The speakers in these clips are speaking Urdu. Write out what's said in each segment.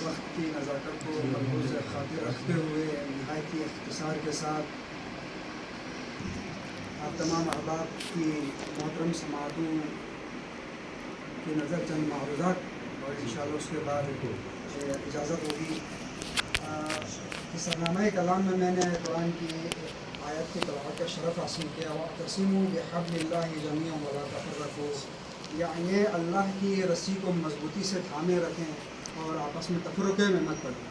وقت کی نزاکت کو ملحوظ خاطر رکھتے ہوئے نہایت ہی اختصار کے ساتھ آپ تمام احباب کی محترم سماعتوں کی نظر چند معروضات اور انشاءاللہ اس کے بعد اجازت ہوگی. اس نامہ کلام میں نے قرآن کی آیت کی تلاوت کا شرف حاصل کیا. وَاعْتَصِمُوا بِحَبْلِ اللَّهِ جَمِيعًا وَلَا تَفَرَّقُوا، یعنی اللہ کی رسی کو مضبوطی سے تھامے رکھیں اور آپس میں تفرقے میں مت پڑیں.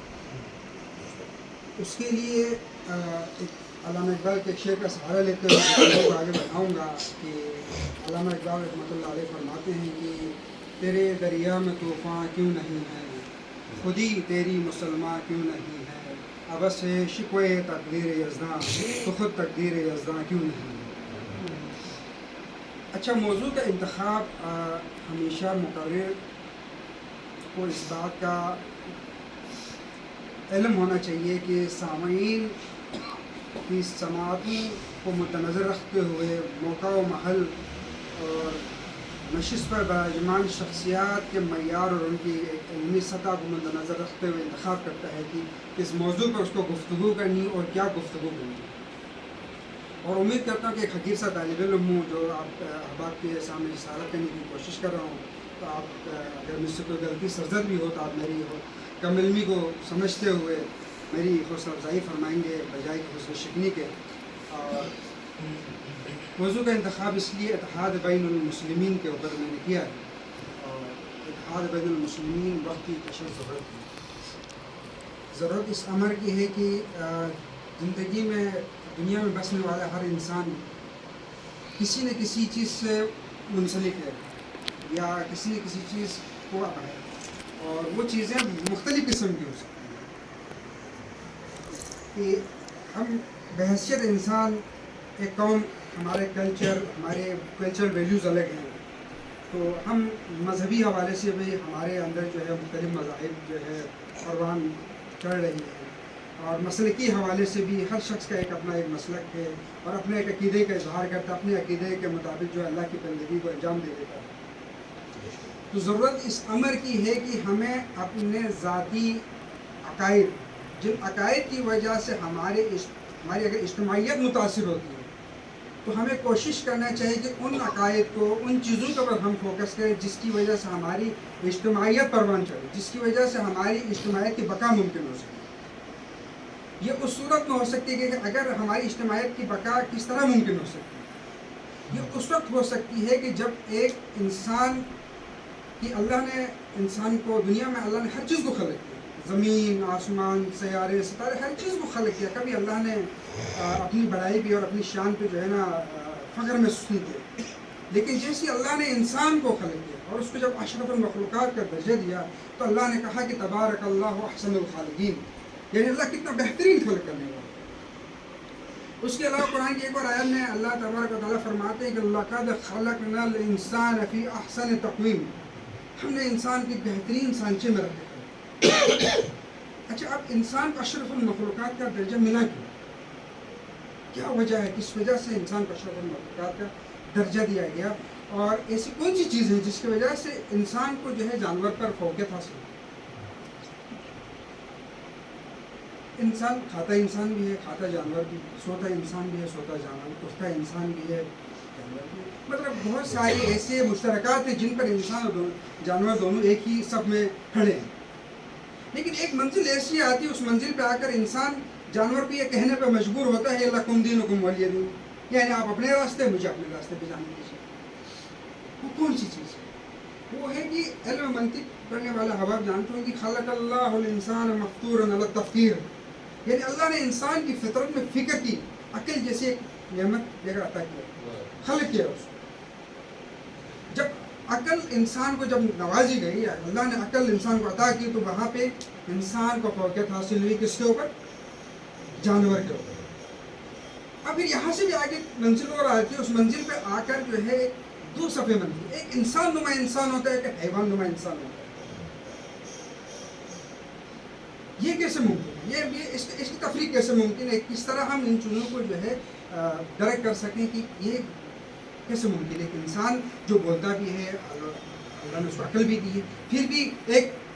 اس کے لیے علامہ اقبال کے ایک شعر کا سہارا لیتے ہوئے کو آگے بڑھاؤں گا کہ علامہ اقبال رحمۃ اللہ علیہ فرماتے ہیں کہ تیرے دریا میں طوفان کیوں نہیں ہے، خودی تیری مسلمان کیوں نہیں ہے، ابس ہے شکوے تقدیر یزداں تو خود تقدیر یزداں کیوں نہیں ہے. اچھا، موضوع کا انتخاب ہمیشہ مقرر کو اس بات کا علم ہونا چاہیے کہ سامعین کی سماعتوں کو متنظر رکھتے ہوئے موقع و محل اور نشست پر براجمان شخصیات کے معیار اور ان کی علمی سطح کو مد نظر رکھتے ہوئے انتخاب کرتا ہے کہ کس موضوع پر اس کو گفتگو کرنی اور کیا گفتگو کرنی. اور امید کرتا ہوں کہ ایک حقیر سا طالب علم ہوں جو آپ احباب کے سامنے اشارہ کرنے کی کوشش کر رہا ہوں. تو آپ اگر مجھ سے کوئی غلطی سرزد بھی ہو تو آپ میری کم علمی کو سمجھتے ہوئے میری حوصلہ افزائی فرمائیں گے بجائے کہ حسن شکنی کے. اور موضوع کا انتخاب اس لیے اتحاد بین المسلمین کے اوپر میں نے کیا ہے. اور اتحاد بین المسلمین وقت کی اشد ضرورت اس امر کی ہے کہ زندگی میں دنیا میں بسنے والا ہر انسان کسی نہ کسی چیز سے منسلک ہے یا کسی نہ کسی چیز کو ہے، اور وہ چیزیں مختلف قسم کی ہو سکتی ہیں. کہ ہم بحیثیت انسان ایک قوم، ہمارے کلچر ویلیوز الگ ہیں، تو ہم مذہبی حوالے سے بھی ہمارے اندر جو ہے مختلف مذاہب جو ہے پروان چڑھ رہی ہے، اور مسلکی حوالے سے بھی ہر شخص کا اپنا ایک مسلک ہے اور اپنے ایک عقیدے کا اظہار کرتا ہے، اپنے عقیدے کے مطابق جو ہے اللہ کی بندگی کو انجام دے دیتا ہے. تو ضرورت اس امر کی ہے کہ ہمیں اپنے ذاتی عقائد، جن عقائد کی وجہ سے ہماری اگر اجتماعیت متاثر ہوتی ہے تو ہمیں کوشش کرنا چاہیے کہ ان عقائد کو، ان چیزوں کے اوپر ہم فوکس کریں جس کی وجہ سے ہماری اجتماعیت پروان چڑھے، جس کی وجہ سے ہماری اجتماعیت کی بقا ممکن ہو سکے. یہ اس صورت میں ہو سکتی ہے کہ اگر ہماری اجتماعیت کی بقا کس طرح ممکن ہو سکتی ہے، یہ اس وقت ہو سکتی ہے کہ جب ایک انسان کی اللہ نے انسان کو، دنیا میں اللہ نے ہر چیز کو خلق کیا، زمین، آسمان، سیارے، ستارے، ہر چیز کو خلق کیا. کبھی اللہ نے اپنی بڑائی پہ اور اپنی شان پہ جو ہے نا فخر محسوس نہیں کیا. لیکن جیسے اللہ نے انسان کو خلق کیا اور اس کو جب اشرف المخلوقات کا درجہ دیا تو اللہ نے کہا کہ تبارک اللہ احسن الخالقین، یعنی اللہ کتنا بہترین خلق کرنے والا. اس کے علاوہ قرآن کی ایک اور آیت میں اللہ تبارک و تعالیٰ فرماتے ہیں کہ لقد خلقنا الانسان فی احسن تقویم، ہم نے انسان کی بہترین سانچے میں رکھا. اچھا، اب انسان کو اشرف المخلوقات کا درجہ ملا کیا وجہ ہے، کس وجہ سے انسان کو اشرف المخلوقات کا درجہ دیا گیا، اور ایسی کون سی چیز ہے جس کی وجہ سے انسان کو جو ہے جانور پر فوقیت حاصل ہے. انسان کھاتا انسان بھی ہے، کھاتا جانور بھی، سوتا انسان بھی ہے، سوتا جانور، اٹھتا انسان بھی ہے، جانور بھی ہے. مطلب بہت ساری ایسے مشترکات ہیں جن پر انسان اور جانور دونوں ایک ہی صف میں کھڑے ہیں. لیکن ایک منزل ایسی آتی ہے، اس منزل پہ آ کر انسان جانور کو یہ کہنے پہ مجبور ہوتا ہے لکم دینکم ولی دین، یعنی آپ اپنے راستے، مجھے اپنے راستے پہ جانے دیجیے. وہ کون سی چیز ہے؟ وہ ہے کہ علم منطق پڑھنے والا حباب جانتے ہیں کہ خلق اللہ الانسان مفطورا علی التفکیر، یعنی اللہ نے انسان کی فطرت میں فکر کی، عقل جیسی ایک نعمت لے کر عطا کیا، خلق کیا اس کو. جب عقل انسان کو جب نوازی گئی، اللہ نے عقل انسان کو عطا کی، تو وہاں پہ انسان کو فوقیت حاصل ہوئی کس کے اوپر؟ جانور کے اوپر. اب پھر یہاں سے بھی آگے منزل اور آتی ہے، اس منزل پہ آ کر جو ہے دو صفحے منزل، ایک انسان نما انسان ہوتا ہے، ایک حیوان نما انسان ہوتا ہے. یہ کیسے ممکن ہے؟ یہ اس کی تفریق کیسے ممکن ہے؟ کس طرح ہم ان چیزوں کو جو ہے درک کر سکیں کہ یہ کیسے ممکن ہے کہ انسان جو بولتا بھی ہے، اللہ نے اس کو عقل بھی دی ہے، پھر بھی ایک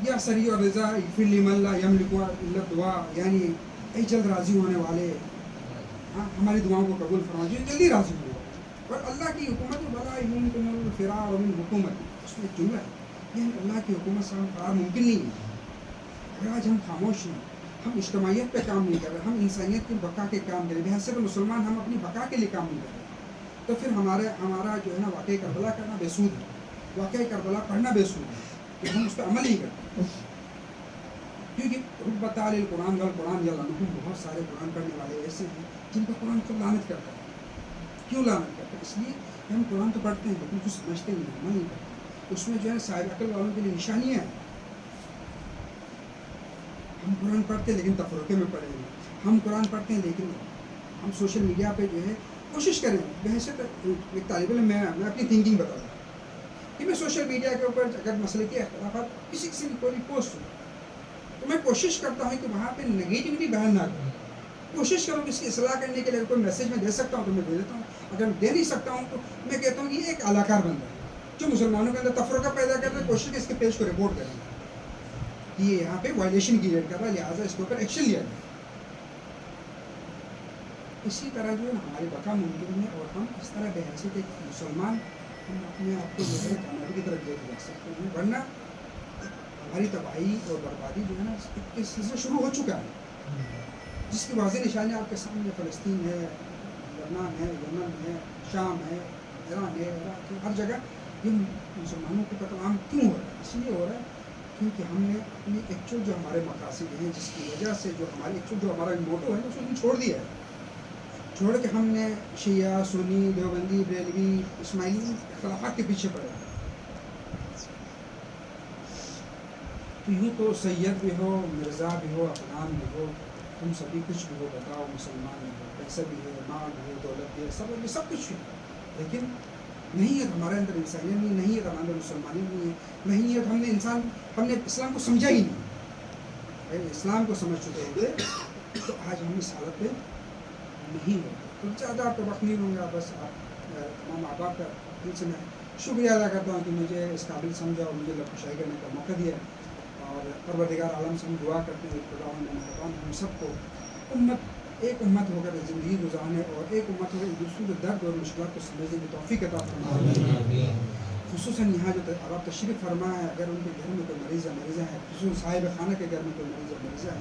یا سریع الرضا یغفر لمن لا یملک الا الدعاء، یعنی اے جلد راضی ہونے والے، ہماری دعاؤں کو قبول فرما، جو جلدی راضی ہو. اور اللہ کی حکومت بلا یمکن الفرار من حکومت، اس میں ایک جملہ ہے، یعنی اللہ کی حکومت سے ہم فرار ممکن نہیں ہے. اگر آج ہم خاموش ہیں، ہم اجتماعیت پہ کام نہیں کر رہے، ہم انسانیت کی بقا کے کام کر رہے، بحیثیت مسلمان ہم اپنی بقا کے لیے کام نہیں کر رہے، تو پھر ہمارا جو ہے نا واقعی کربلا کرنا بے سود ہے، واقعی کربلا پڑھنا بے سود ہے، کہ ہم اس پہ عمل نہیں کرتے. کیونکہ رب تعالی القرآن والقرآن یلعنہم، بہت سارے قرآن پڑھنے والے ایسے ہیں جن پر قرآن خود لعنت کرتا ہے. کیوں لعنت کرتا ہے؟ اس لیے کہ ہم قرآن تو پڑھتے ہیں لیکن کچھ سمجھتے نہیں، عمل نہیں کرتے. اس میں جو ہے صاحب عقل والوں کے لیے نشانیاں ہیں. ہم قرآن پڑھتے ہیں لیکن تفرقے میں پڑھیں گے، ہم قرآن پڑھتے ہیں لیکن ہم سوشل میڈیا پہ جو ہے کوشش کریں. بحیثیت ایک طالب علم میں اپنی تھنکنگ بتا رہا ہوں کہ میں سوشل میڈیا کے اوپر اگر مسئلے کے اختلافات کسی کی کوئی پوسٹ ہو تو میں کوشش کرتا ہوں کہ وہاں پہ نگیٹیوٹی بیان نہ کروں. کوشش کروں کہ اس کی اصلاح کرنے کے لیے کوئی میسیج میں دے سکتا ہوں تو میں دے دیتا ہوں، اگر دے نہیں سکتا ہوں تو میں کہتا ہوں کہ یہ ایک اعلیٰ بندہ ہے جو مسلمانوں کے اندر تفرقہ پیدا کرتا ہے. کوشش کہ اس کے پیج کو رپورٹ کریں کہ یہ یہاں پہ وائلیشن کریٹ کر رہا ہے، لہٰذا اس کے اوپر ایکشن لیا جائے. اسی طرح جو ہے ہماری بقا ممکن ہے، اور ہم اس طرح بحیثیت ایک مسلمان ہم اپنے آپ کو جو ہے کامیابی کی طرف لے جا سکتے ہیں. ورنہ ہماری تباہی اور بربادی جو ہے نا اس سے شروع ہو چکا ہے، جس کی واضح نشانیاں آپ کے سامنے فلسطین ہے، لبنان ہے، یمن ہے، شام ہے، ایران ہے، عراق ہے، ہر جگہ. یہ مسلمانوں کو قتل عام کیوں ہو رہا ہے؟ اس لیے ہو رہا ہے کیونکہ ہم نے اپنی ایکچوئل جو ہمارے مقاصد ہیں، جس کی وجہ سے جو ہماری ایکچوئل جو ہمارا موٹو ہے اس کو ہم چھوڑ دیا ہے. چھوڑ کے ہم نے شیعہ، سنی، دیوبندی، بریلوی، اسماعیلی اختلافات کے پیچھے پڑے. تو یوں تو سید بھی ہو، مرزا بھی ہو، افغان بھی ہو، تم سبھی کچھ بھی ہو، بتاؤ مسلمان بھی ہو، پیسہ بھی ہے، مال بھی ہے، دولت بھی ہے، سب کچھ ہے، لیکن نہیں ہے ہمارے اندر انسانیت نہیں ہے، ہمارے اندر مسلمانی نہیں ہے. ہم نے اسلام کو سمجھا ہی نہیں. اگر اسلام کو سمجھ چکے ہوئے تو آج ہم اس حالت پہ نہیں ہوتے. تو زیادہ آپ کو وقت نہیں لوں گا، بس آپ تمام احباب کا دل سے میں شکریہ ادا کرتا ہوں کہ مجھے اس قابل سمجھا اور مجھے لفظ کرنے کا موقع دیا. اور پروردگار عالم سے ہم دعا کرتے ہیں خدا ہم سب کو ایک امت ہو کر زندگی گزارنے اور ایک امت ہو کر ایک دوسرے کے درد اور مشکلات کو سمجھنے کی توفیق عطا فرمائے. خصوصاً یہاں جو آپ تشریف فرما ہے، اگر ان کے گھر میں کوئی مریض ہے، خصوصاً صاحب خانہ کے گھر میں کوئی مریض ہے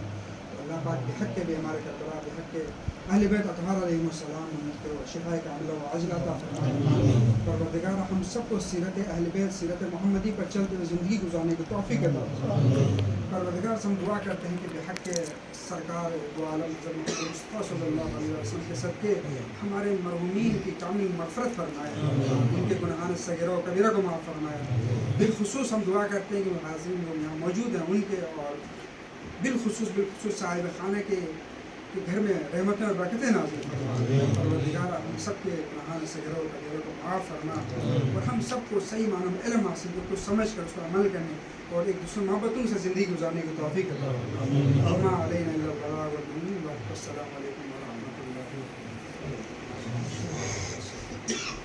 تو اللہ پاک بحق کے بھی ہمارے کربلا، بحق کے اہل بیت اطہار علیہ السلام کو شفاء کاملہ و عاجلہ عطا فرمائے. پروردگار ہم سب کو سیرت اہل بیت، سیرت محمدی پر چلتے ہوئے زندگی گزارنے کی توفیق عطا فرمائے. پروردگار سے ہم دعا کرتے ہیں کہ بحق کے سرکار دو عالم حضرت مصطفیٰ صلی اللہ علیہ وسلم کے صدقے ہمارے مرحومین کی کامل مغفرت فرمائے، ان کے گناہان صغیرہ و کبیرہ کو معاف فرمائے. بالخصوص ہم دعا کرتے ہیں کہ حاضرین جو یہاں موجود ہیں ان کے، اور بالخصوص صاحب خانہ کے گھر میں رحمتیں اور برکتیں نازل فرما. پروردگار ہم سب کے گناہان صغیرہ و کبیرہ کو معاف فرما، اور ہم سب کو صحیح معنوں میں علم حاصل کر کو سمجھ کر اس پر عمل کرنے اور ایک دوسرے محبتوں سے زندگی گزارنے کی توفیق عطا فرما. وما علینا الا البلاغ والمبین. السلام علیکم ورحمۃ اللہ.